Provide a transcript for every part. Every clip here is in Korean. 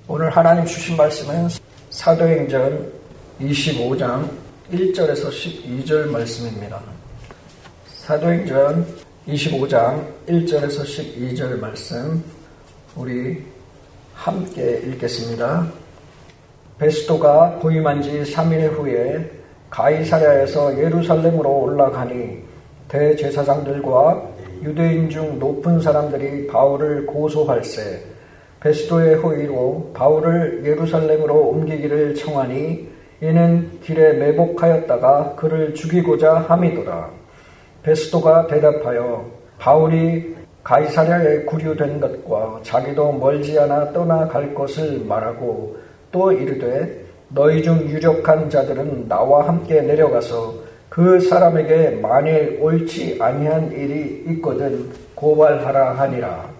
오늘 하나님 주신 말씀은 사도행전 25장 1절에서 12절 말씀입니다. 사도행전 25장 1절에서 12절 말씀 우리 함께 읽겠습니다. 베스토가 부임한 지 3일 후에 가이사랴에서 예루살렘으로 올라가니 대제사장들과 유대인 중 높은 사람들이 바울을 고소할세 베스토의 호의로 바울을 예루살렘으로 옮기기를 청하니 이는 길에 매복하였다가 그를 죽이고자 함이더라. 베스토가 대답하여 바울이 가이사랴에 구류된 것과 자기도 멀지 않아 떠나갈 것을 말하고 또 이르되 너희 중 유력한 자들은 나와 함께 내려가서 그 사람에게 만일 옳지 아니한 일이 있거든 고발하라 하니라.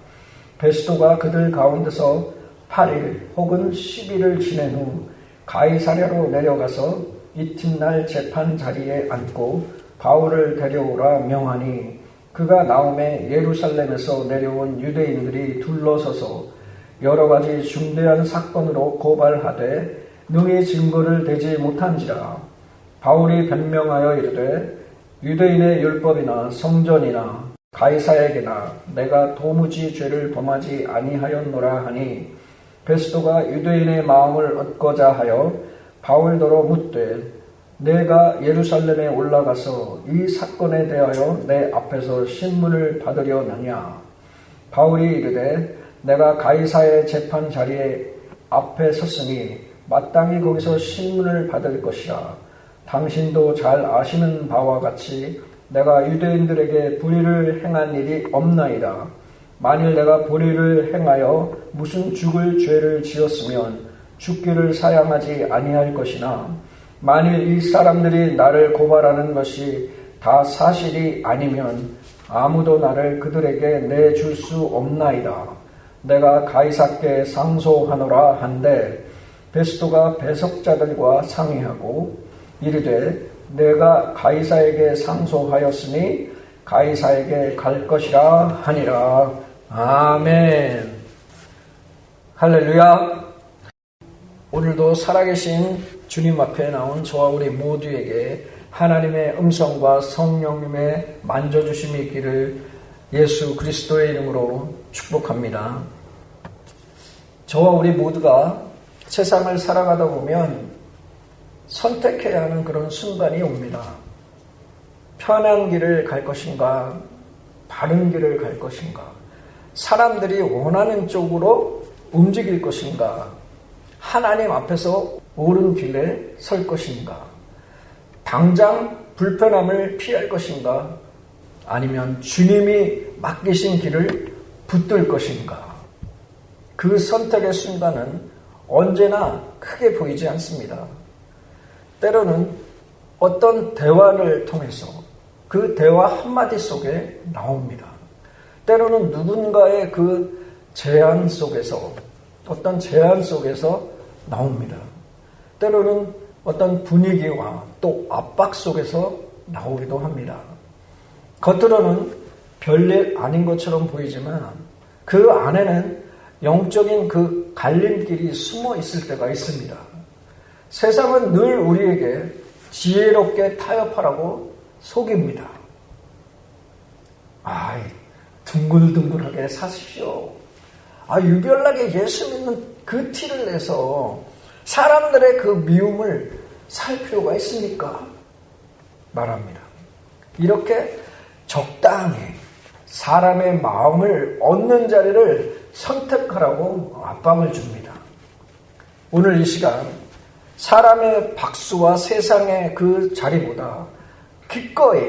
베스토가 그들 가운데서 8일 혹은 10일을 지낸 후 가이사랴로 내려가서 이튿날 재판 자리에 앉고 바울을 데려오라 명하니 그가 나오매 예루살렘에서 내려온 유대인들이 둘러서서 여러 가지 중대한 사건으로 고발하되 능히 증거를 대지 못한지라. 바울이 변명하여 이르되 유대인의 율법이나 성전이나 가이사에게나 내가 도무지 죄를 범하지 아니하였노라 하니 베스토가 유대인의 마음을 얻고자 하여 바울더러 묻되 내가 예루살렘에 올라가서 이 사건에 대하여 내 앞에서 신문을 받으려느냐. 바울이 이르되 내가 가이사의 재판 자리에 앞에 섰으니 마땅히 거기서 신문을 받을 것이라. 당신도 잘 아시는 바와 같이 내가 유대인들에게 불의를 행한 일이 없나이다. 만일 내가 불의를 행하여 무슨 죽을 죄를 지었으면 죽기를 사양하지 아니할 것이나 만일 이 사람들이 나를 고발하는 것이 다 사실이 아니면 아무도 나를 그들에게 내줄 수 없나이다. 내가 가이사께 상소하노라 한데 베스토가 배석자들과 상의하고 이르되 내가 가이사에게 상소하였으니 가이사에게 갈 것이라 하니라. 아멘. 할렐루야. 오늘도 살아계신 주님 앞에 나온 저와 우리 모두에게 하나님의 음성과 성령님의 만져주심이 있기를 예수 그리스도의 이름으로 축복합니다. 저와 우리 모두가 세상을 살아가다 보면 선택해야 하는 그런 순간이 옵니다. 편한 길을 갈 것인가, 바른 길을 갈 것인가, 사람들이 원하는 쪽으로 움직일 것인가, 하나님 앞에서 옳은 길에 설 것인가, 당장 불편함을 피할 것인가, 아니면 주님이 맡기신 길을 붙들 것인가. 그 선택의 순간은 언제나 크게 보이지 않습니다. 때로는 어떤 대화를 통해서 그 대화 한마디 속에 나옵니다. 때로는 누군가의 그 제안 속에서, 어떤 제안 속에서 나옵니다. 때로는 어떤 분위기와 또 압박 속에서 나오기도 합니다. 겉으로는 별일 아닌 것처럼 보이지만 그 안에는 영적인 그 갈림길이 숨어 있을 때가 있습니다. 세상은 늘 우리에게 지혜롭게 타협하라고 속입니다. 둥글둥글하게 사십시오. 유별나게 예수 믿는 그 티를 내서 사람들의 그 미움을 살 필요가 있습니까? 말합니다. 이렇게 적당히 사람의 마음을 얻는 자리를 선택하라고 압박을 줍니다. 오늘 이 시간 사람의 박수와 세상의 그 자리보다 기꺼이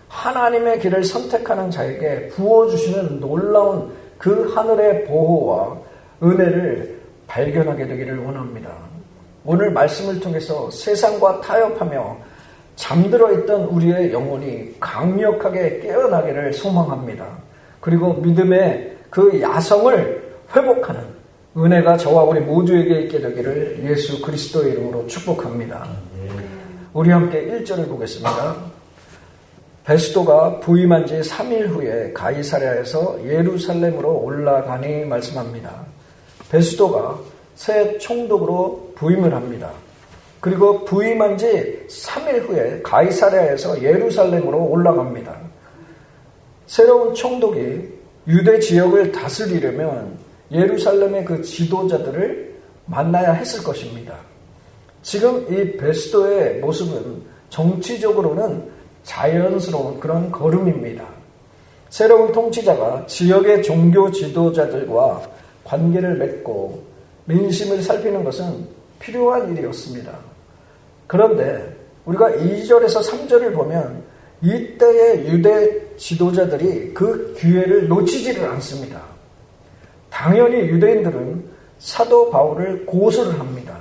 하나님의 길을 선택하는 자에게 부어주시는 놀라운 그 하늘의 보호와 은혜를 발견하게 되기를 원합니다. 오늘 말씀을 통해서 세상과 타협하며 잠들어 있던 우리의 영혼이 강력하게 깨어나기를 소망합니다. 그리고 믿음의 그 야성을 회복하는 은혜가 저와 우리 모두에게 있게 되기를 예수 그리스도의 이름으로 축복합니다. 우리 함께 1절을 보겠습니다. 베스토가 부임한 지 3일 후에 가이사랴에서 예루살렘으로 올라가니 말씀합니다. 베스토가 새 총독으로 부임을 합니다. 그리고 부임한 지 3일 후에 가이사랴에서 예루살렘으로 올라갑니다. 새로운 총독이 유대 지역을 다스리려면 예루살렘의 그 지도자들을 만나야 했을 것입니다. 지금 이 베스도의 모습은 정치적으로는 자연스러운 그런 걸음입니다. 새로운 통치자가 지역의 종교 지도자들과 관계를 맺고 민심을 살피는 것은 필요한 일이었습니다. 그런데 우리가 2절에서 3절을 보면 이때의 유대 지도자들이 그 기회를 놓치지를 않습니다. 당연히 유대인들은 사도 바울을 고소를 합니다.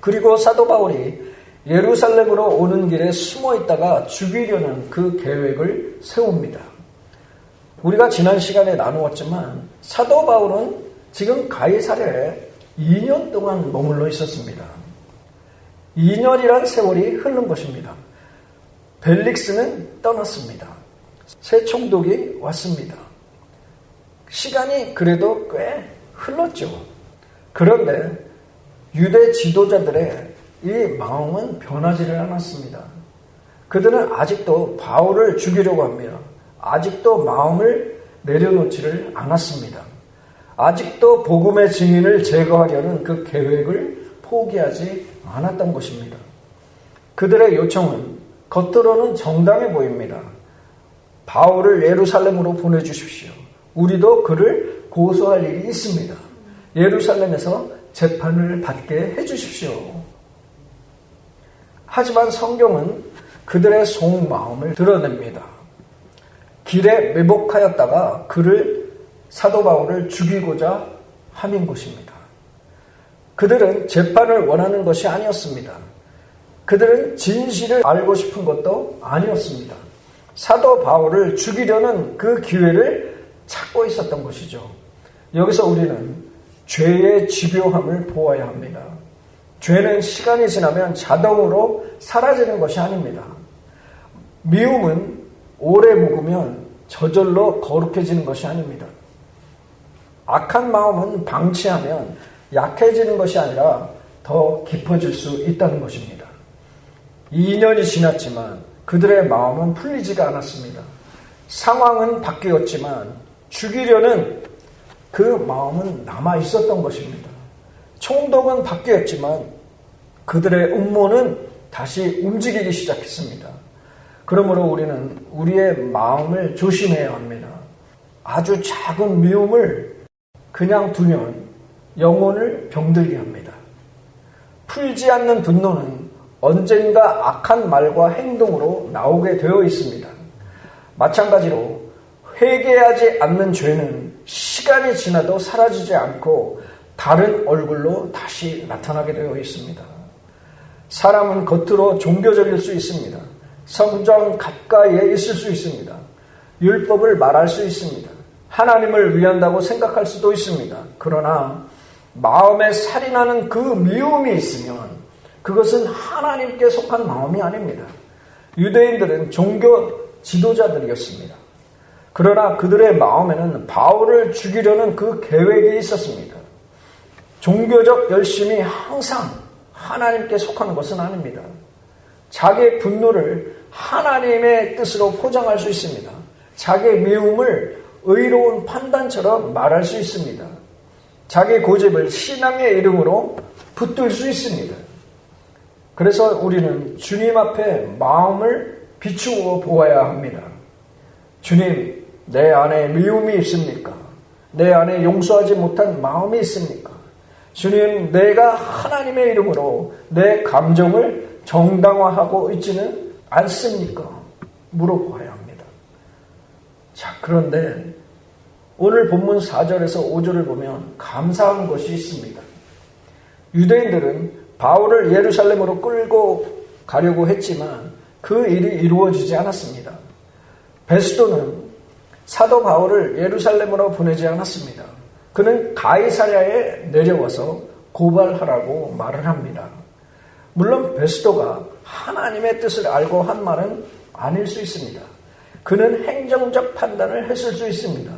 그리고 사도 바울이 예루살렘으로 오는 길에 숨어 있다가 죽이려는 그 계획을 세웁니다. 우리가 지난 시간에 나누었지만 사도 바울은 지금 가이사랴에 2년 동안 머물러 있었습니다. 2년이란 세월이 흐른 것입니다. 벨릭스는 떠났습니다. 새 총독이 왔습니다. 시간이 그래도 꽤 흘렀죠. 그런데 유대 지도자들의 이 마음은 변하지를 않았습니다. 그들은 아직도 바울을 죽이려고 합니다. 아직도 마음을 내려놓지를 않았습니다. 아직도 복음의 증인을 제거하려는 그 계획을 포기하지 않았던 것입니다. 그들의 요청은 겉으로는 정당해 보입니다. 바울을 예루살렘으로 보내주십시오. 우리도 그를 고소할 일이 있습니다. 예루살렘에서 재판을 받게 해주십시오. 하지만 성경은 그들의 속마음을 드러냅니다. 길에 매복하였다가 그를 사도 바울을 죽이고자 함인 것입니다. 그들은 재판을 원하는 것이 아니었습니다. 그들은 진실을 알고 싶은 것도 아니었습니다. 사도 바울을 죽이려는 그 기회를 찾고 있었던 것이죠. 여기서 우리는 죄의 집요함을 보아야 합니다. 죄는 시간이 지나면 자동으로 사라지는 것이 아닙니다. 미움은 오래 묵으면 저절로 거룩해지는 것이 아닙니다. 악한 마음은 방치하면 약해지는 것이 아니라 더 깊어질 수 있다는 것입니다. 2년이 지났지만 그들의 마음은 풀리지가 않았습니다. 상황은 바뀌었지만 죽이려는 그 마음은 남아 있었던 것입니다. 총독은 바뀌었지만 그들의 음모는 다시 움직이기 시작했습니다. 그러므로 우리는 우리의 마음을 조심해야 합니다. 아주 작은 미움을 그냥 두면 영혼을 병들게 합니다. 풀지 않는 분노는 언젠가 악한 말과 행동으로 나오게 되어 있습니다. 마찬가지로 회개하지 않는 죄는 시간이 지나도 사라지지 않고 다른 얼굴로 다시 나타나게 되어 있습니다. 사람은 겉으로 종교적일 수 있습니다. 성전 가까이에 있을 수 있습니다. 율법을 말할 수 있습니다. 하나님을 위한다고 생각할 수도 있습니다. 그러나 마음에 살인하는 그 미움이 있으면 그것은 하나님께 속한 마음이 아닙니다. 유대인들은 종교 지도자들이었습니다. 그러나 그들의 마음에는 바울을 죽이려는 그 계획이 있었습니다. 종교적 열심이 항상 하나님께 속하는 것은 아닙니다. 자기의 분노를 하나님의 뜻으로 포장할 수 있습니다. 자기의 미움을 의로운 판단처럼 말할 수 있습니다. 자기의 고집을 신앙의 이름으로 붙들 수 있습니다. 그래서 우리는 주님 앞에 마음을 비추어 보아야 합니다. 주님, 내 안에 미움이 있습니까? 내 안에 용서하지 못한 마음이 있습니까? 주님, 내가 하나님의 이름으로 내 감정을 정당화하고 있지는 않습니까? 물어보아야 합니다. 자, 그런데 오늘 본문 4절에서 5절을 보면 감사한 것이 있습니다. 유대인들은 바울을 예루살렘으로 끌고 가려고 했지만 그 일이 이루어지지 않았습니다. 베스도는 사도 바울을 예루살렘으로 보내지 않았습니다. 그는 가이사랴에 내려와서 고발하라고 말을 합니다. 물론 베스도가 하나님의 뜻을 알고 한 말은 아닐 수 있습니다. 그는 행정적 판단을 했을 수 있습니다.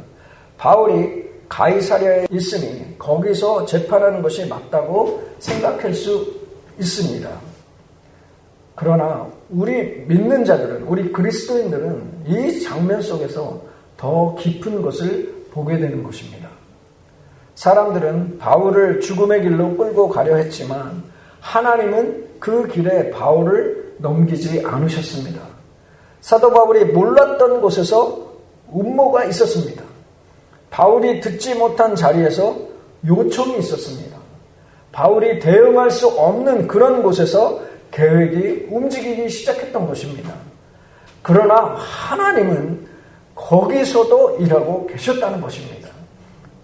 바울이 가이사랴에 있으니 거기서 재판하는 것이 맞다고 생각할 수 있습니다. 그러나 우리 믿는 자들은, 우리 그리스도인들은 이 장면 속에서 더 깊은 것을 보게 되는 것입니다. 사람들은 바울을 죽음의 길로 끌고 가려 했지만 하나님은 그 길에 바울을 넘기지 않으셨습니다. 사도 바울이 몰랐던 곳에서 음모가 있었습니다. 바울이 듣지 못한 자리에서 요청이 있었습니다. 바울이 대응할 수 없는 그런 곳에서 계획이 움직이기 시작했던 것입니다. 그러나 하나님은 거기서도 일하고 계셨다는 것입니다.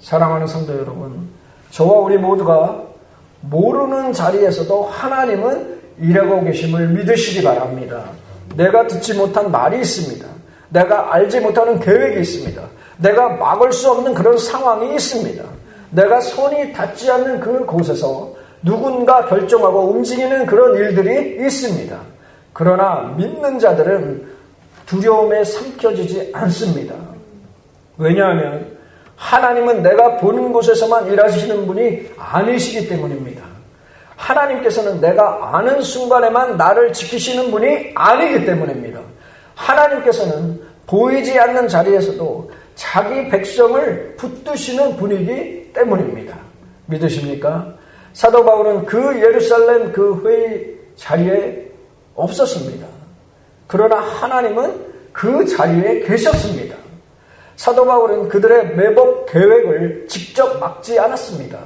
사랑하는 성도 여러분, 저와 우리 모두가 모르는 자리에서도 하나님은 일하고 계심을 믿으시기 바랍니다. 내가 듣지 못한 말이 있습니다. 내가 알지 못하는 계획이 있습니다. 내가 막을 수 없는 그런 상황이 있습니다. 내가 손이 닿지 않는 그 곳에서 누군가 결정하고 움직이는 그런 일들이 있습니다. 그러나 믿는 자들은 두려움에 삼켜지지 않습니다. 왜냐하면 하나님은 내가 보는 곳에서만 일하시는 분이 아니시기 때문입니다. 하나님께서는 내가 아는 순간에만 나를 지키시는 분이 아니기 때문입니다. 하나님께서는 보이지 않는 자리에서도 자기 백성을 붙드시는 분이기 때문입니다. 믿으십니까? 사도 바울은 그 예루살렘 그 회의 자리에 없었습니다. 그러나 하나님은 그 자리에 계셨습니다. 사도 바울은 그들의 매복 계획을 직접 막지 않았습니다.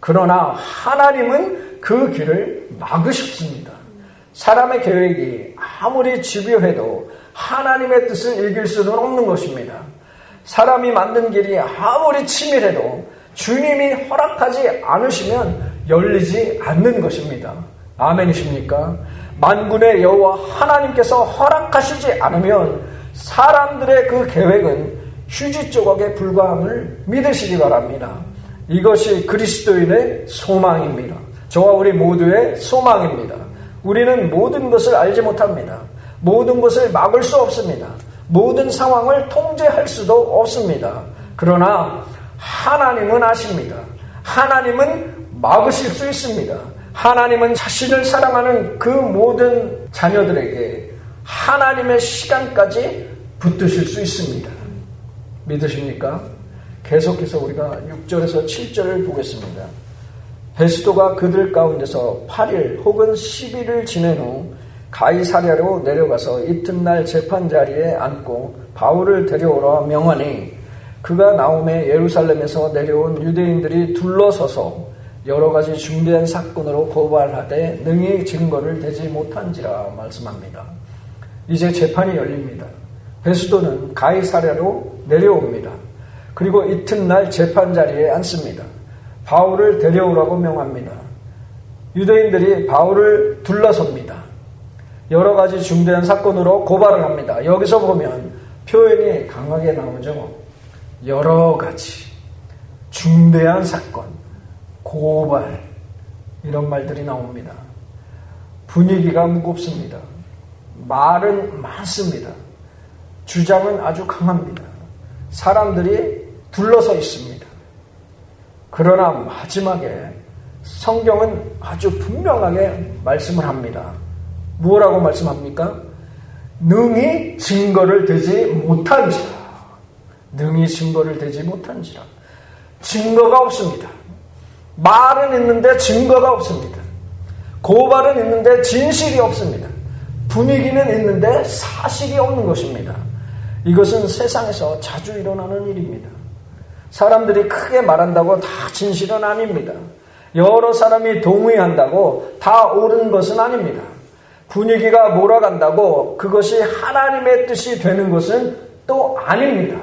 그러나 하나님은 그 길을 막으셨습니다. 사람의 계획이 아무리 집요해도 하나님의 뜻을 이길 수는 없는 것입니다. 사람이 만든 길이 아무리 치밀해도 주님이 허락하지 않으시면 열리지 않는 것입니다. 아멘이십니까? 만군의 여호와 하나님께서 허락하시지 않으면 사람들의 그 계획은 휴지 조각에 불과함을 믿으시기 바랍니다. 이것이 그리스도인의 소망입니다. 저와 우리 모두의 소망입니다. 우리는 모든 것을 알지 못합니다. 모든 것을 막을 수 없습니다. 모든 상황을 통제할 수도 없습니다. 그러나 하나님은 아십니다. 하나님은 막으실 수 있습니다. 하나님은 자신을 사랑하는 그 모든 자녀들에게 하나님의 시간까지 붙드실 수 있습니다. 믿으십니까? 계속해서 우리가 6절에서 7절을 보겠습니다. 베스도가 그들 가운데서 8일 혹은 10일을 지낸 후 가이사랴로 내려가서 이튿날 재판자리에 앉고 바울을 데려오라 명하니 그가 나오매 예루살렘에서 내려온 유대인들이 둘러서서 여러 가지 중대한 사건으로 고발하되 능히 증거를 대지 못한지라 말씀합니다. 이제 재판이 열립니다. 베스도는 가이사랴로 내려옵니다. 그리고 이튿날 재판자리에 앉습니다. 바울을 데려오라고 명합니다. 유대인들이 바울을 둘러섭니다. 여러 가지 중대한 사건으로 고발을 합니다. 여기서 보면 표현이 강하게 나오죠. 여러 가지 중대한 사건, 고발, 이런 말들이 나옵니다. 분위기가 무겁습니다. 말은 많습니다. 주장은 아주 강합니다. 사람들이 둘러서 있습니다. 그러나 마지막에 성경은 아주 분명하게 말씀을 합니다. 뭐라고 말씀합니까? 능히 증거를 대지 못한지라. 능히 증거를 대지 못한지라. 증거가 없습니다. 말은 있는데 증거가 없습니다. 고발은 있는데 진실이 없습니다. 분위기는 있는데 사실이 없는 것입니다. 이것은 세상에서 자주 일어나는 일입니다. 사람들이 크게 말한다고 다 진실은 아닙니다. 여러 사람이 동의한다고 다 옳은 것은 아닙니다. 분위기가 몰아간다고 그것이 하나님의 뜻이 되는 것은 또 아닙니다.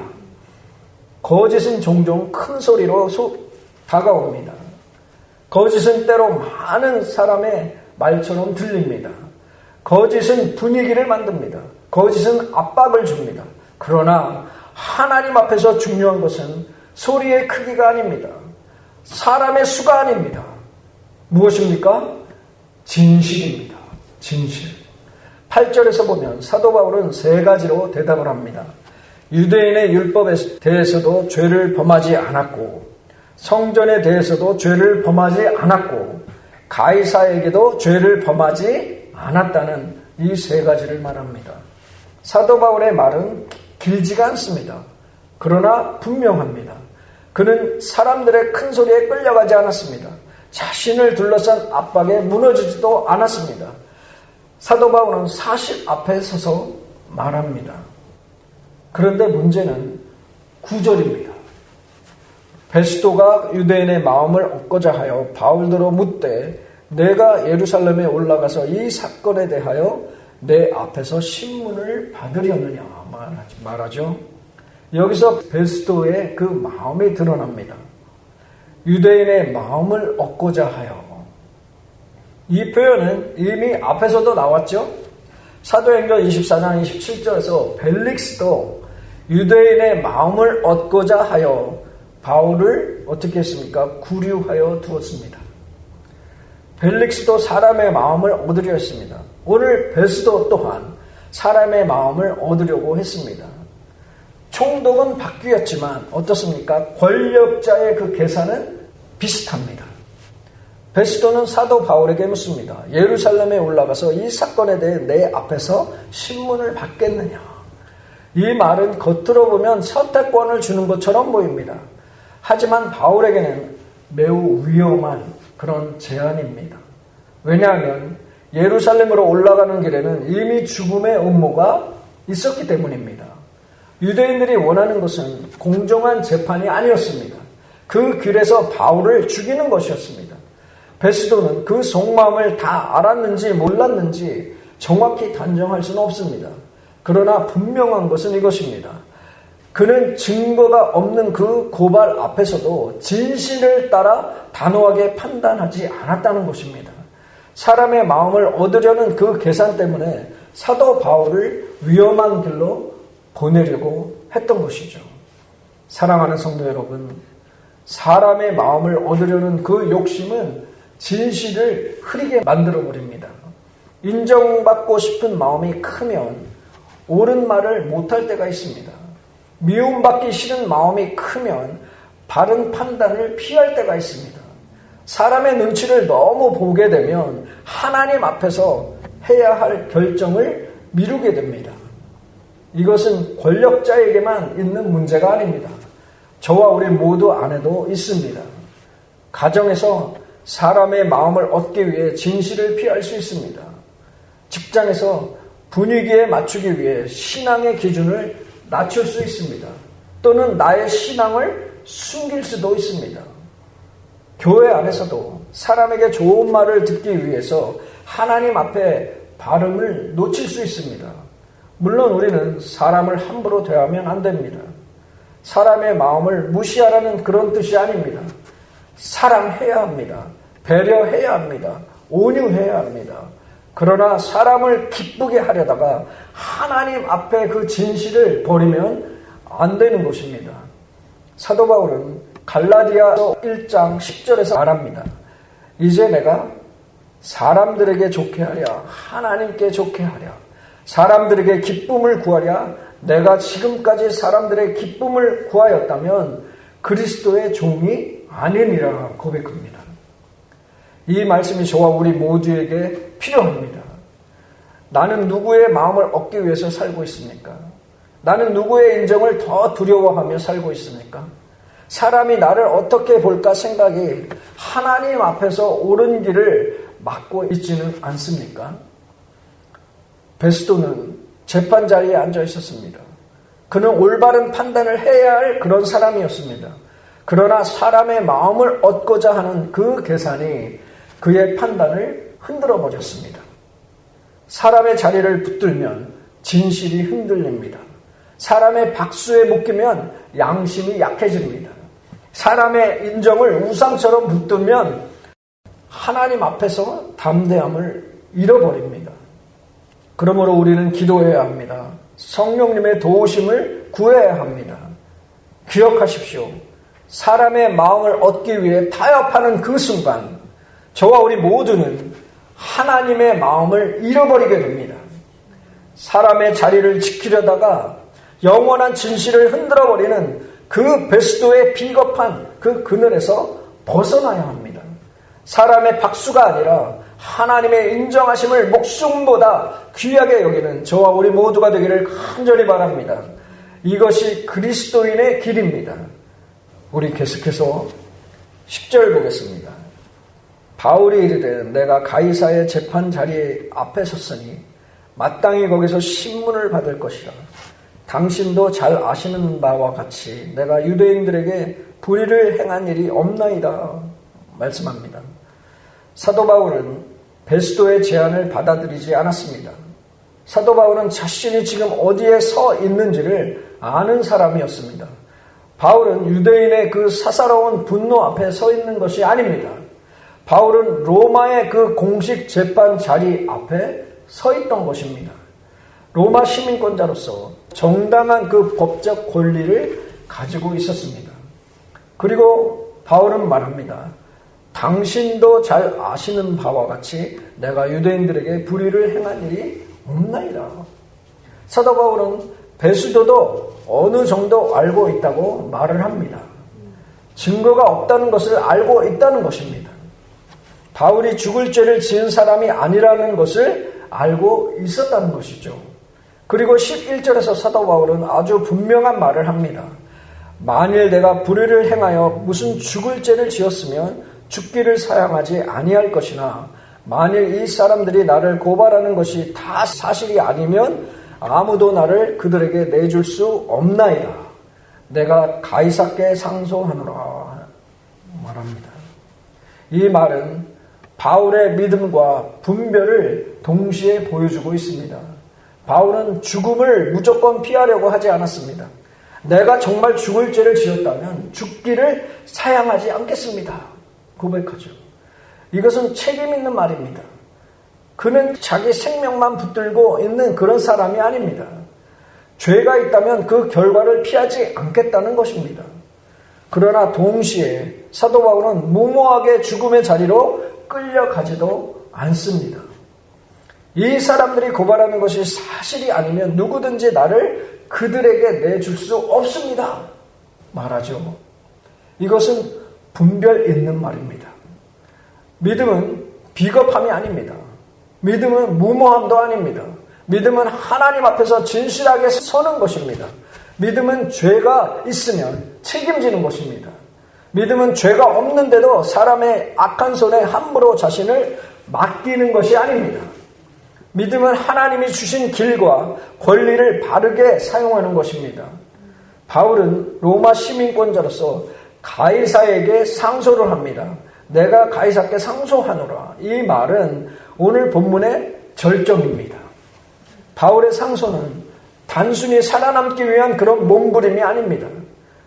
거짓은 종종 큰 소리로 다가옵니다. 거짓은 때로 많은 사람의 말처럼 들립니다. 거짓은 분위기를 만듭니다. 거짓은 압박을 줍니다. 그러나 하나님 앞에서 중요한 것은 소리의 크기가 아닙니다. 사람의 수가 아닙니다. 무엇입니까? 진실입니다. 진실. 8절에서 보면 사도 바울은 세 가지로 대답을 합니다. 유대인의 율법에 대해서도 죄를 범하지 않았고 성전에 대해서도 죄를 범하지 않았고 가이사에게도 죄를 범하지 않았다는 이 세 가지를 말합니다. 사도 바울의 말은 길지가 않습니다. 그러나 분명합니다. 그는 사람들의 큰 소리에 끌려가지 않았습니다. 자신을 둘러싼 압박에 무너지지도 않았습니다. 사도 바울은 사실 앞에 서서 말합니다. 그런데 문제는 9절입니다. 베스도가 유대인의 마음을 얻고자 하여 바울더러 묻되 내가 예루살렘에 올라가서 이 사건에 대하여 내 앞에서 신문을 받으려느냐 말하죠. 여기서 베스도의 그 마음이 드러납니다. 유대인의 마음을 얻고자 하여. 이 표현은 이미 앞에서도 나왔죠. 사도행전 24장 27절에서 벨릭스도 유대인의 마음을 얻고자 하여 바울을 어떻게 했습니까? 구류하여 두었습니다. 벨릭스도 사람의 마음을 얻으려 했습니다. 오늘 베스도 또한 사람의 마음을 얻으려고 했습니다. 총독은 바뀌었지만 어떻습니까? 권력자의 그 계산은 비슷합니다. 베스도는 사도 바울에게 묻습니다. 예루살렘에 올라가서 이 사건에 대해 내 앞에서 신문을 받겠느냐? 이 말은 겉으로 보면 선택권을 주는 것처럼 보입니다. 하지만 바울에게는 매우 위험한 그런 제안입니다. 왜냐하면 예루살렘으로 올라가는 길에는 이미 죽음의 음모가 있었기 때문입니다. 유대인들이 원하는 것은 공정한 재판이 아니었습니다. 그 길에서 바울을 죽이는 것이었습니다. 베스도는 그 속마음을 다 알았는지 몰랐는지 정확히 단정할 수는 없습니다. 그러나 분명한 것은 이것입니다. 그는 증거가 없는 그 고발 앞에서도 진실을 따라 단호하게 판단하지 않았다는 것입니다. 사람의 마음을 얻으려는 그 계산 때문에 사도 바울을 위험한 길로 보내려고 했던 것이죠. 사랑하는 성도 여러분, 사람의 마음을 얻으려는 그 욕심은 진실을 흐리게 만들어버립니다. 인정받고 싶은 마음이 크면 옳은 말을 못할 때가 있습니다. 미움받기 싫은 마음이 크면 바른 판단을 피할 때가 있습니다. 사람의 눈치를 너무 보게 되면 하나님 앞에서 해야 할 결정을 미루게 됩니다. 이것은 권력자에게만 있는 문제가 아닙니다. 저와 우리 모두 안에도 있습니다. 가정에서 사람의 마음을 얻기 위해 진실을 피할 수 있습니다. 직장에서 분위기에 맞추기 위해 신앙의 기준을 낮출 수 있습니다. 또는 나의 신앙을 숨길 수도 있습니다. 교회 안에서도 사람에게 좋은 말을 듣기 위해서 하나님 앞에 발음을 놓칠 수 있습니다. 물론 우리는 사람을 함부로 대하면 안 됩니다. 사람의 마음을 무시하라는 그런 뜻이 아닙니다. 사랑해야 합니다. 배려해야 합니다. 온유해야 합니다. 그러나 사람을 기쁘게 하려다가 하나님 앞에 그 진실을 버리면 안 되는 것입니다. 사도 바울은 갈라디아서 1장 10절에서 말합니다. 이제 내가 사람들에게 좋게 하랴 하나님께 좋게 하랴 사람들에게 기쁨을 구하랴 내가 지금까지 사람들의 기쁨을 구하였다면 그리스도의 종이 아니니라 고백합니다. 이 말씀이 저와 우리 모두에게 필요합니다. 나는 누구의 마음을 얻기 위해서 살고 있습니까? 나는 누구의 인정을 더 두려워하며 살고 있습니까? 사람이 나를 어떻게 볼까 생각이 하나님 앞에서 옳은 길을 막고 있지는 않습니까? 베스도는 재판 자리에 앉아 있었습니다. 그는 올바른 판단을 해야 할 그런 사람이었습니다. 그러나 사람의 마음을 얻고자 하는 그 계산이 그의 판단을 흔들어 버렸습니다. 사람의 자리를 붙들면 진실이 흔들립니다. 사람의 박수에 묶이면 양심이 약해집니다. 사람의 인정을 우상처럼 붙들면 하나님 앞에서 담대함을 잃어버립니다. 그러므로 우리는 기도해야 합니다. 성령님의 도우심을 구해야 합니다. 기억하십시오. 사람의 마음을 얻기 위해 타협하는 그 순간 저와 우리 모두는 하나님의 마음을 잃어버리게 됩니다. 사람의 자리를 지키려다가 영원한 진실을 흔들어버리는 그 베스도의 비겁한 그 그늘에서 벗어나야 합니다. 사람의 박수가 아니라 하나님의 인정하심을 목숨보다 귀하게 여기는 저와 우리 모두가 되기를 간절히 바랍니다. 이것이 그리스도인의 길입니다. 우리 계속해서 10절 보겠습니다. 바울이 이르되 내가 가이사의 재판 자리 앞에 섰으니 마땅히 거기서 신문을 받을 것이라. 당신도 잘 아시는 바와 같이 내가 유대인들에게 불의를 행한 일이 없나이다 말씀합니다. 사도 바울은 베스도의 제안을 받아들이지 않았습니다. 사도 바울은 자신이 지금 어디에 서 있는지를 아는 사람이었습니다. 바울은 유대인의 그 사사로운 분노 앞에 서 있는 것이 아닙니다. 바울은 로마의 그 공식 재판 자리 앞에 서 있던 것입니다. 로마 시민권자로서 정당한 그 법적 권리를 가지고 있었습니다. 그리고 바울은 말합니다. 당신도 잘 아시는 바와 같이 내가 유대인들에게 불의를 행한 일이 없나이다. 사도 바울은 베스도도 어느 정도 알고 있다고 말을 합니다. 증거가 없다는 것을 알고 있다는 것입니다. 바울이 죽을 죄를 지은 사람이 아니라는 것을 알고 있었다는 것이죠. 그리고 11절에서 사도 바울은 아주 분명한 말을 합니다. 만일 내가 불의를 행하여 무슨 죽을 죄를 지었으면 죽기를 사양하지 아니할 것이나 만일 이 사람들이 나를 고발하는 것이 다 사실이 아니면 아무도 나를 그들에게 내줄 수 없나이다. 내가 가이사께 상소하노라 말합니다. 이 말은 바울의 믿음과 분별을 동시에 보여주고 있습니다. 바울은 죽음을 무조건 피하려고 하지 않았습니다. 내가 정말 죽을 죄를 지었다면 죽기를 사양하지 않겠습니다. 고백하죠. 이것은 책임 있는 말입니다. 그는 자기 생명만 붙들고 있는 그런 사람이 아닙니다. 죄가 있다면 그 결과를 피하지 않겠다는 것입니다. 그러나 동시에 사도 바울은 무모하게 죽음의 자리로 끌려가지도 않습니다. 이 사람들이 고발하는 것이 사실이 아니면 누구든지 나를 그들에게 내줄 수 없습니다. 말하죠. 이것은 분별 있는 말입니다. 믿음은 비겁함이 아닙니다. 믿음은 무모함도 아닙니다. 믿음은 하나님 앞에서 진실하게 서는 것입니다. 믿음은 죄가 있으면 책임지는 것입니다. 믿음은 죄가 없는데도 사람의 악한 손에 함부로 자신을 맡기는 것이 아닙니다. 믿음은 하나님이 주신 길과 권리를 바르게 사용하는 것입니다. 바울은 로마 시민권자로서 가이사에게 상소를 합니다. 내가 가이사께 상소하노라. 이 말은 오늘 본문의 절정입니다. 바울의 상소는 단순히 살아남기 위한 그런 몸부림이 아닙니다.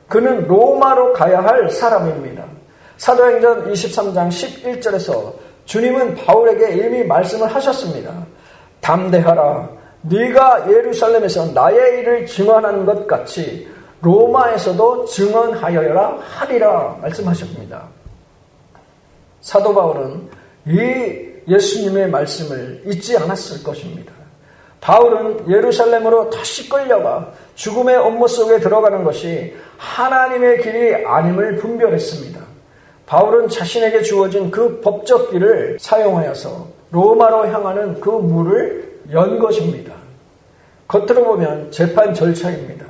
그는 로마로 가야 할 사람입니다. 사도행전 23장 11절에서 주님은 바울에게 이미 말씀을 하셨습니다. 담대하라. 네가 예루살렘에서 나의 일을 증언한 것 같이 로마에서도 증언하여라 하리라 말씀하셨습니다. 사도 바울은 이 예수님의 말씀을 잊지 않았을 것입니다. 바울은 예루살렘으로 다시 끌려가 죽음의 업무 속에 들어가는 것이 하나님의 길이 아님을 분별했습니다. 바울은 자신에게 주어진 그 법적 길을 사용하여서 로마로 향하는 그 문을 연 것입니다. 겉으로 보면 재판 절차입니다.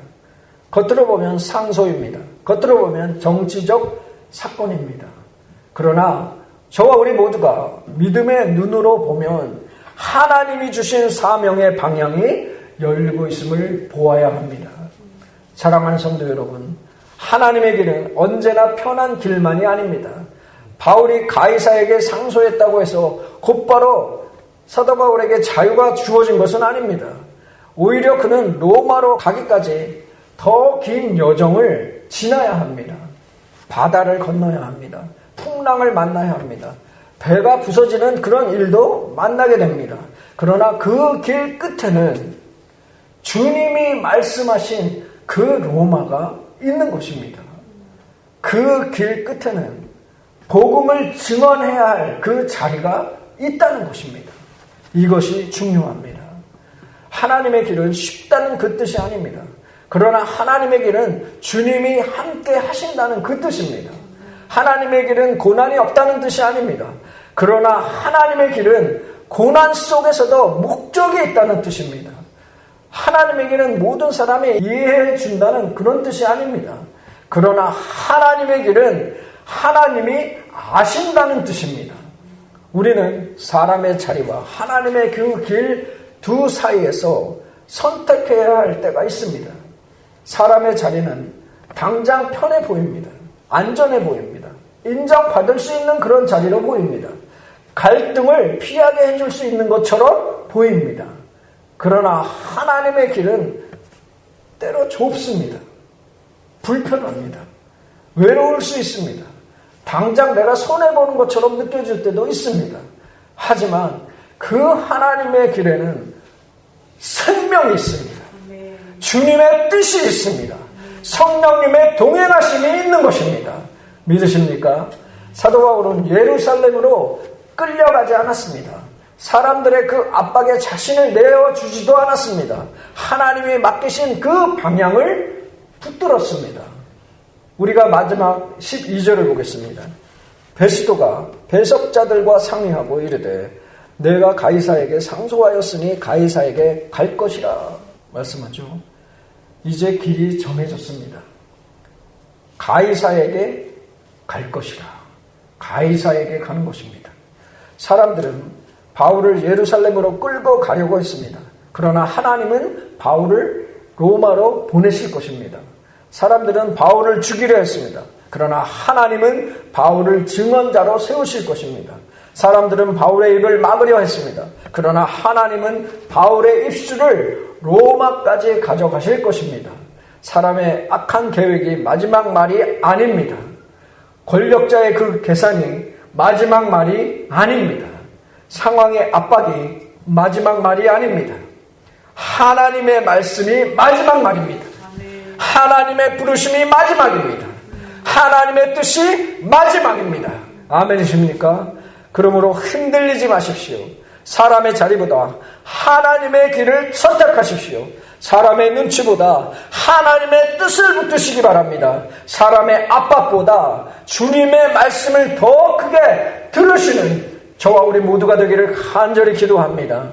겉으로 보면 상소입니다. 겉으로 보면 정치적 사건입니다. 그러나 저와 우리 모두가 믿음의 눈으로 보면 하나님이 주신 사명의 방향이 열리고 있음을 보아야 합니다. 사랑하는 성도 여러분, 하나님의 길은 언제나 편한 길만이 아닙니다. 바울이 가이사에게 상소했다고 해서 곧바로 사도 바울에게 자유가 주어진 것은 아닙니다. 오히려 그는 로마로 가기까지 더 긴 여정을 지나야 합니다. 바다를 건너야 합니다. 풍랑을 만나야 합니다. 배가 부서지는 그런 일도 만나게 됩니다. 그러나 그 길 끝에는 주님이 말씀하신 그 로마가 있는 것입니다. 그 길 끝에는 복음을 증언해야 할 그 자리가 있다는 것입니다. 이것이 중요합니다. 하나님의 길은 쉽다는 그 뜻이 아닙니다. 그러나 하나님의 길은 주님이 함께 하신다는 그 뜻입니다. 하나님의 길은 고난이 없다는 뜻이 아닙니다. 그러나 하나님의 길은 고난 속에서도 목적이 있다는 뜻입니다. 하나님의 길은 모든 사람이 이해해 준다는 그런 뜻이 아닙니다. 그러나 하나님의 길은 하나님이 아신다는 뜻입니다. 우리는 사람의 자리와 하나님의 그 길 두 사이에서 선택해야 할 때가 있습니다. 사람의 자리는 당장 편해 보입니다. 안전해 보입니다. 인정받을 수 있는 그런 자리로 보입니다. 갈등을 피하게 해줄 수 있는 것처럼 보입니다. 그러나 하나님의 길은 때로 좁습니다. 불편합니다. 외로울 수 있습니다. 당장 내가 손해보는 것처럼 느껴질 때도 있습니다. 하지만 그 하나님의 길에는 생명이 있습니다. 주님의 뜻이 있습니다. 성령님의 동행하심이 있는 것입니다. 믿으십니까? 사도 바울은 예루살렘으로 끌려가지 않았습니다. 사람들의 그 압박에 자신을 내어주지도 않았습니다. 하나님이 맡기신 그 방향을 붙들었습니다. 우리가 마지막 12절을 보겠습니다. 베스도가 배석자들과 상의하고 이르되 내가 가이사에게 상소하였으니 가이사에게 갈 것이라 말씀하죠. 이제 길이 정해졌습니다. 가이사에게 갈 것이라. 가이사에게 가는 것입니다. 사람들은 바울을 예루살렘으로 끌고 가려고 했습니다. 그러나 하나님은 바울을 로마로 보내실 것입니다. 사람들은 바울을 죽이려 했습니다. 그러나 하나님은 바울을 증언자로 세우실 것입니다. 사람들은 바울의 입을 막으려 했습니다. 그러나 하나님은 바울의 입술을 로마까지 가져가실 것입니다. 사람의 악한 계획이 마지막 말이 아닙니다. 권력자의 그 계산이 마지막 말이 아닙니다. 상황의 압박이 마지막 말이 아닙니다. 하나님의 말씀이 마지막 말입니다. 하나님의 부르심이 마지막입니다. 하나님의 뜻이 마지막입니다. 아멘이십니까? 그러므로 흔들리지 마십시오. 사람의 자리보다 하나님의 길을 선택하십시오. 사람의 눈치보다 하나님의 뜻을 붙드시기 바랍니다. 사람의 압박보다 주님의 말씀을 더 크게 들으시는 저와 우리 모두가 되기를 간절히 기도합니다.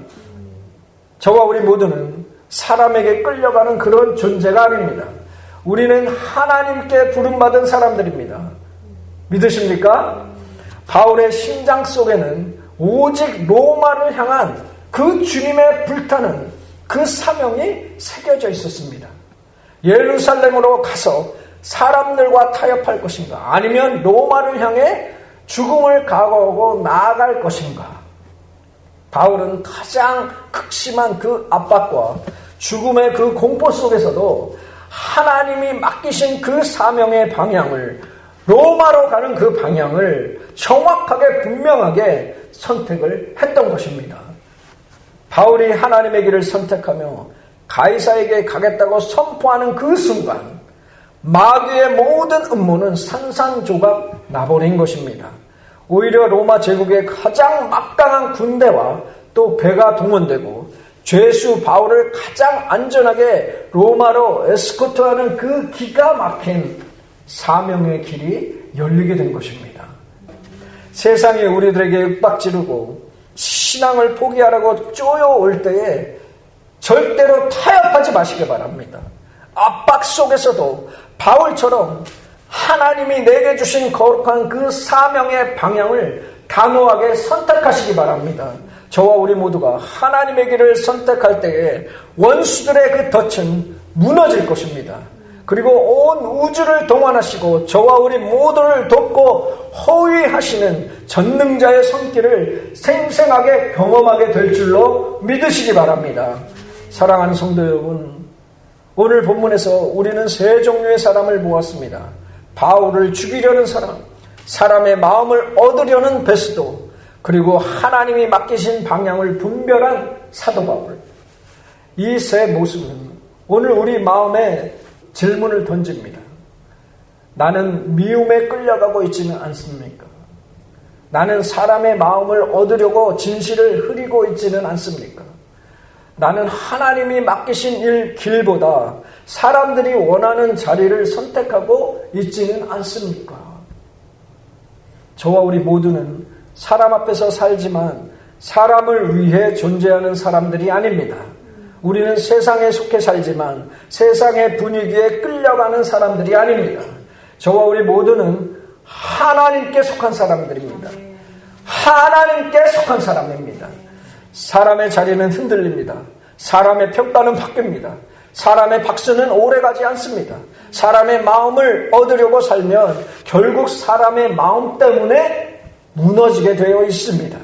저와 우리 모두는 사람에게 끌려가는 그런 존재가 아닙니다. 우리는 하나님께 부름받은 사람들입니다. 믿으십니까? 바울의 심장 속에는 오직 로마를 향한 그 주님의 불타는 그 사명이 새겨져 있었습니다. 예루살렘으로 가서 사람들과 타협할 것인가? 아니면 로마를 향해 죽음을 각오하고 나아갈 것인가? 바울은 가장 극심한 그 압박과 죽음의 그 공포 속에서도 하나님이 맡기신 그 사명의 방향을, 로마로 가는 그 방향을 정확하게 분명하게 선택을 했던 것입니다. 바울이 하나님의 길을 선택하며 가이사에게 가겠다고 선포하는 그 순간 마귀의 모든 음모는 산산조각 나버린 것입니다. 오히려 로마 제국의 가장 막강한 군대와 또 배가 동원되고 죄수 바울을 가장 안전하게 로마로 에스코트하는 그 기가 막힌 사명의 길이 열리게 된 것입니다. 세상이 우리들에게 윽박지르고 신앙을 포기하라고 쪼여올 때에 절대로 타협하지 마시기 바랍니다. 압박 속에서도 바울처럼 하나님이 내게 주신 거룩한 그 사명의 방향을 단호하게 선택하시기 바랍니다. 저와 우리 모두가 하나님의 길을 선택할 때에 원수들의 그 덫은 무너질 것입니다. 그리고 온 우주를 동원하시고 저와 우리 모두를 돕고 호위하시는 전능자의 손길을 생생하게 경험하게 될 줄로 믿으시기 바랍니다. 사랑하는 성도 여러분, 오늘 본문에서 우리는 세 종류의 사람을 보았습니다. 바울을 죽이려는 사람, 사람의 마음을 얻으려는 베스도, 그리고 하나님이 맡기신 방향을 분별한 사도 바울. 이 세 모습은 오늘 우리 마음에 질문을 던집니다. 나는 미움에 끌려가고 있지는 않습니까? 나는 사람의 마음을 얻으려고 진실을 흐리고 있지는 않습니까? 나는 하나님이 맡기신 길보다 사람들이 원하는 자리를 선택하고 있지는 않습니까? 저와 우리 모두는 사람 앞에서 살지만 사람을 위해 존재하는 사람들이 아닙니다. 우리는 세상에 속해 살지만 세상의 분위기에 끌려가는 사람들이 아닙니다. 저와 우리 모두는 하나님께 속한 사람들입니다. 하나님께 속한 사람입니다. 사람의 자리는 흔들립니다. 사람의 평가는 바뀝니다. 사람의 박수는 오래가지 않습니다. 사람의 마음을 얻으려고 살면 결국 사람의 마음 때문에 무너지게 되어 있습니다.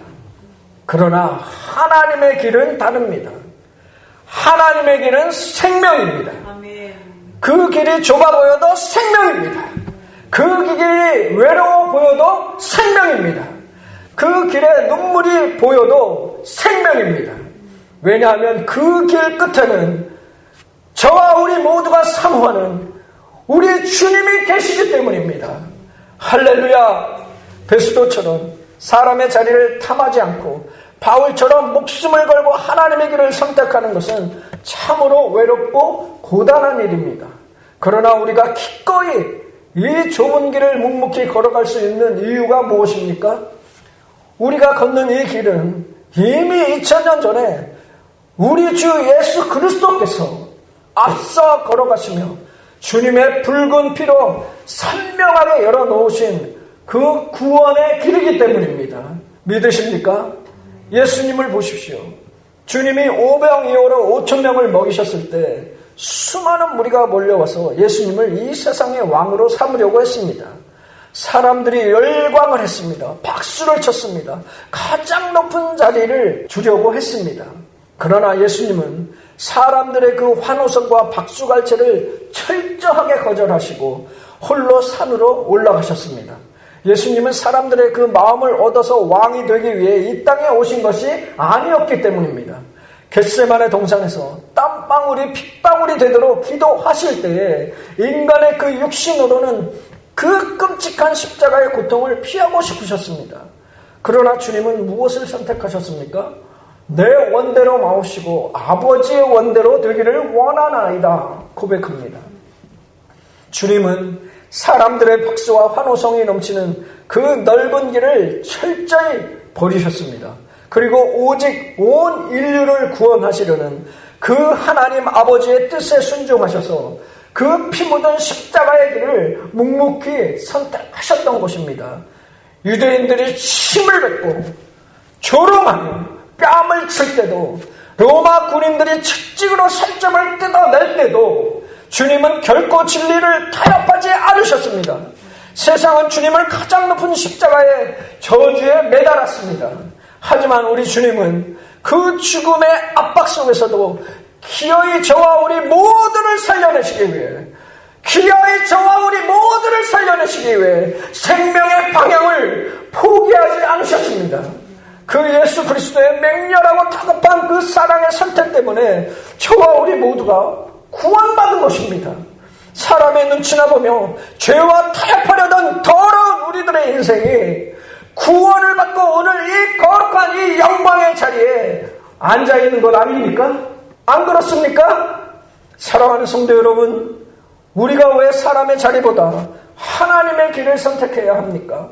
그러나 하나님의 길은 다릅니다. 하나님의 길은 생명입니다. 그 길이 좁아 보여도 생명입니다. 그 길이 외로워 보여도 생명입니다. 그 길에 눈물이 보여도 생명입니다. 왜냐하면 그 길 끝에는 저와 우리 모두가 사모하는 우리 주님이 계시기 때문입니다. 할렐루야. 베스도처럼 사람의 자리를 탐하지 않고 바울처럼 목숨을 걸고 하나님의 길을 선택하는 것은 참으로 외롭고 고단한 일입니다. 그러나 우리가 기꺼이 이 좁은 길을 묵묵히 걸어갈 수 있는 이유가 무엇입니까? 우리가 걷는 이 길은 이미 2000년 전에 우리 주 예수 그리스도께서 앞서 걸어가시며 주님의 붉은 피로 선명하게 열어놓으신 그 구원의 길이기 때문입니다. 믿으십니까? 예수님을 보십시오. 주님이 오병이어로 5,000명을 먹이셨을 때 수많은 무리가 몰려와서 예수님을 이 세상의 왕으로 삼으려고 했습니다. 사람들이 열광을 했습니다. 박수를 쳤습니다. 가장 높은 자리를 주려고 했습니다. 그러나 예수님은 사람들의 그 환호성과 박수갈채를 철저하게 거절하시고 홀로 산으로 올라가셨습니다. 예수님은 사람들의 그 마음을 얻어서 왕이 되기 위해 이 땅에 오신 것이 아니었기 때문입니다. 겟세마네 동산에서 땀방울이 핏방울이 되도록 기도하실 때에 인간의 그 육신으로는 그 끔찍한 십자가의 고통을 피하고 싶으셨습니다. 그러나 주님은 무엇을 선택하셨습니까? 내 원대로 마오시고 아버지의 원대로 되기를 원하나이다 고백합니다. 주님은 사람들의 박수와 환호성이 넘치는 그 넓은 길을 철저히 버리셨습니다. 그리고 오직 온 인류를 구원하시려는 그 하나님 아버지의 뜻에 순종하셔서 그 피 묻은 십자가의 길을 묵묵히 선택하셨던 것입니다. 유대인들이 침을 뱉고 조롱하며 뺨을 칠 때도 로마 군인들이 채찍으로 살점을 뜯어낼 때도 주님은 결코 진리를 타협하지 않으셨습니다. 세상은 주님을 가장 높은 십자가의 저주에 매달았습니다. 하지만 우리 주님은 그 죽음의 압박 속에서도 기어이 저와 우리 모두를 살려내시기 위해 기어이 저와 우리 모두를 살려내시기 위해 생명의 방향을 포기하지 않으셨습니다. 그 예수 그리스도의 맹렬하고 다급한 그 사랑의 선택 때문에 저와 우리 모두가 구원받은 것입니다. 사람의 눈치나 보며 죄와 타협하려던 더러운 우리들의 인생이 구원을 받고 오늘 이 거룩한 이 영광의 자리에 앉아있는 것 아닙니까? 안 그렇습니까? 사랑하는 성도 여러분, 우리가 왜 사람의 자리보다 하나님의 길을 선택해야 합니까?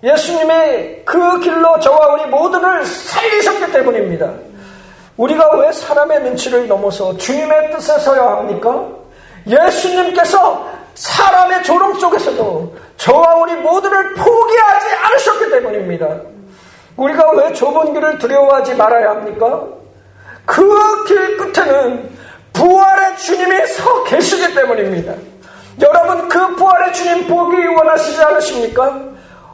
예수님의 그 길로 저와 우리 모두를 살리셨기 때문입니다. 우리가 왜 사람의 눈치를 넘어서 주님의 뜻에 서야 합니까? 예수님께서 사람의 조롱 속에서도 저와 우리 모두를 포기하지 않으셨기 때문입니다. 우리가 왜 좁은 길을 두려워하지 말아야 합니까? 그 길 끝에는 부활의 주님이 서 계시기 때문입니다. 여러분, 그 부활의 주님 보기 원하시지 않으십니까?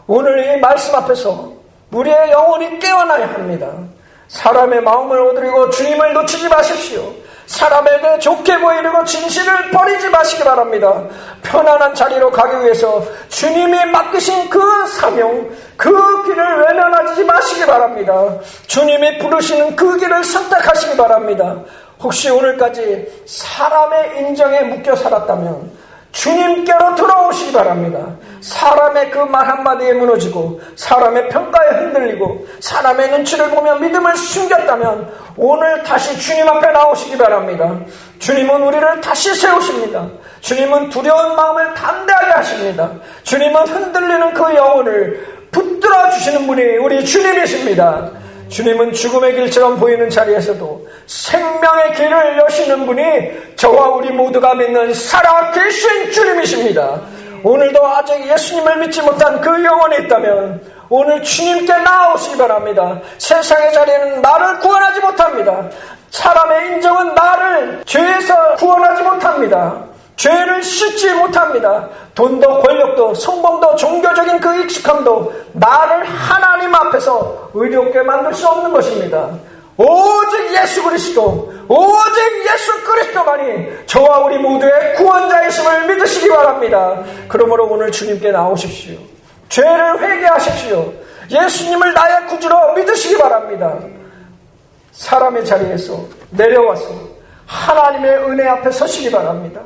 오늘 이 말씀 앞에서 우리의 영혼이 깨어나야 합니다. 사람의 마음을 얻으려고 주님을 놓치지 마십시오. 사람에게 좋게 보이려고 진실을 버리지 마시기 바랍니다. 편안한 자리로 가기 위해서 주님이 맡기신 그 사명, 그 길을 외면하지 마시기 바랍니다. 주님이 부르시는 그 길을 선택하시기 바랍니다. 혹시 오늘까지 사람의 인정에 묶여 살았다면 주님께로 돌아오시기 바랍니다. 사람의 그 말 한마디에 무너지고 사람의 평가에 흔들리고 사람의 눈치를 보며 믿음을 숨겼다면 오늘 다시 주님 앞에 나오시기 바랍니다. 주님은 우리를 다시 세우십니다. 주님은 두려운 마음을 담대하게 하십니다. 주님은 흔들리는 그 영혼을 붙들어 주시는 분이 우리 주님이십니다. 주님은 죽음의 길처럼 보이는 자리에서도 생명의 길을 여시는 분이 저와 우리 모두가 믿는 살아계신 주님이십니다. 오늘도 아직 예수님을 믿지 못한 그 영혼이 있다면 오늘 주님께 나오시기 바랍니다. 세상의 자리는 나를 구원하지 못합니다. 사람의 인정은 나를 죄에서 구원하지 못합니다. 죄를 씻지 못합니다. 돈도 권력도 성공도 종교적인 그 익숙함도 나를 하나님 앞에서 의롭게 만들 수 없는 것입니다. 오직 예수 그리스도, 오직 예수 그리스도만이 저와 우리 모두의 구원자이심을 믿으시기 바랍니다. 그러므로 오늘 주님께 나오십시오. 죄를 회개하십시오. 예수님을 나의 구주로 믿으시기 바랍니다. 사람의 자리에서 내려와서 하나님의 은혜 앞에 서시기 바랍니다.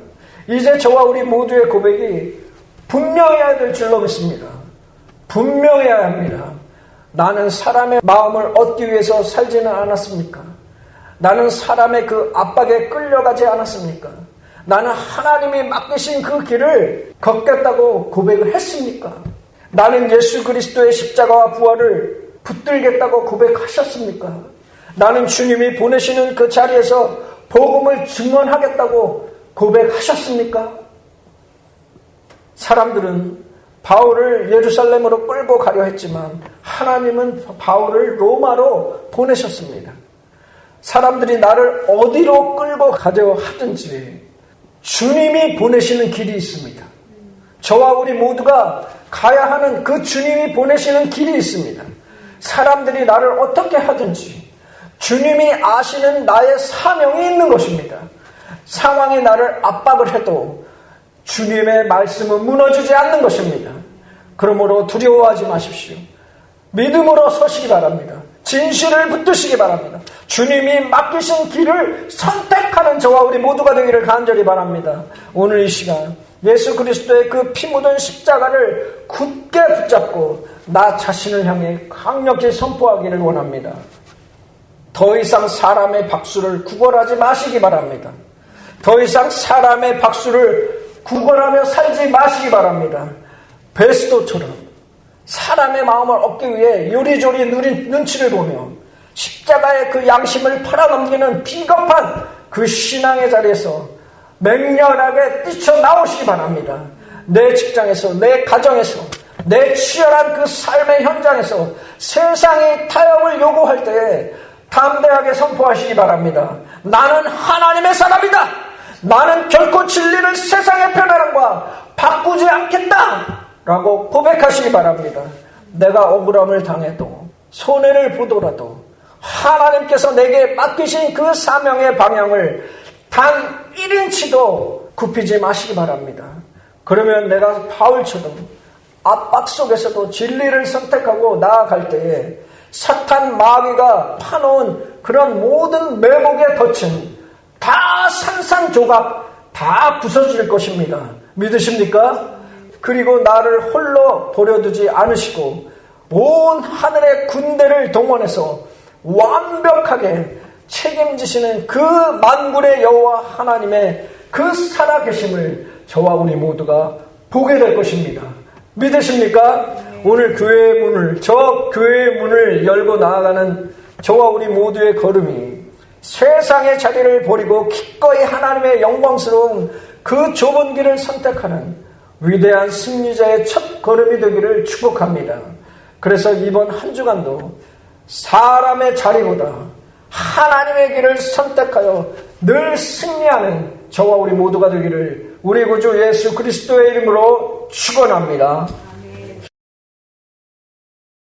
이제 저와 우리 모두의 고백이 분명해야 될 줄로 믿습니다. 분명해야 합니다. 나는 사람의 마음을 얻기 위해서 살지는 않았습니까? 나는 사람의 그 압박에 끌려가지 않았습니까? 나는 하나님이 맡기신 그 길을 걷겠다고 고백을 했습니까? 나는 예수 그리스도의 십자가와 부활을 붙들겠다고 고백하셨습니까? 나는 주님이 보내시는 그 자리에서 복음을 증언하겠다고 고백하셨습니까? 사람들은 바울을 예루살렘으로 끌고 가려 했지만 하나님은 바울을 로마로 보내셨습니다. 사람들이 나를 어디로 끌고 가려 하든지 주님이 보내시는 길이 있습니다. 저와 우리 모두가 가야 하는 그 주님이 보내시는 길이 있습니다. 사람들이 나를 어떻게 하든지 주님이 아시는 나의 사명이 있는 것입니다. 상황이 나를 압박을 해도 주님의 말씀은 무너지지 않는 것입니다. 그러므로 두려워하지 마십시오. 믿음으로 서시기 바랍니다. 진실을 붙드시기 바랍니다. 주님이 맡기신 길을 선택하는 저와 우리 모두가 되기를 간절히 바랍니다. 오늘 이 시간 예수 그리스도의 그 피 묻은 십자가를 굳게 붙잡고 나 자신을 향해 강력히 선포하기를 원합니다. 더 이상 사람의 박수를 구걸하지 마시기 바랍니다. 더 이상 사람의 박수를 구걸하며 살지 마시기 바랍니다. 베스도처럼 사람의 마음을 얻기 위해 요리조리 눈치를 보며 십자가의 그 양심을 팔아넘기는 비겁한 그 신앙의 자리에서 맹렬하게 뛰쳐나오시기 바랍니다. 내 직장에서, 내 가정에서, 내 치열한 그 삶의 현장에서 세상이 타협을 요구할 때에 담대하게 선포하시기 바랍니다. 나는 하나님의 사람이다. 나는 결코 진리를 세상의 편안함과 바꾸지 않겠다. 라고 고백하시기 바랍니다. 내가 억울함을 당해도 손해를 보더라도 하나님께서 내게 맡기신 그 사명의 방향을 단 1인치도 굽히지 마시기 바랍니다. 그러면 내가 바울처럼 압박 속에서도 진리를 선택하고 나아갈 때에 사탄 마귀가 파놓은 그런 모든 매복의 덫은 다 산산조각 다 부서질 것입니다. 믿으십니까? 그리고 나를 홀로 버려두지 않으시고 온 하늘의 군대를 동원해서 완벽하게 책임지시는 그 만군의 여호와 하나님의 그 살아계심을 저와 우리 모두가 보게 될 것입니다. 믿으십니까? 오늘 교회의 문을, 저 교회의 문을 열고 나아가는 저와 우리 모두의 걸음이 세상의 자리를 버리고 기꺼이 하나님의 영광스러운 그 좁은 길을 선택하는 위대한 승리자의 첫 걸음이 되기를 축복합니다. 그래서 이번 한 주간도 사람의 자리보다 하나님의 길을 선택하여 늘 승리하는 저와 우리 모두가 되기를 우리 구주 예수 그리스도의 이름으로 축원합니다.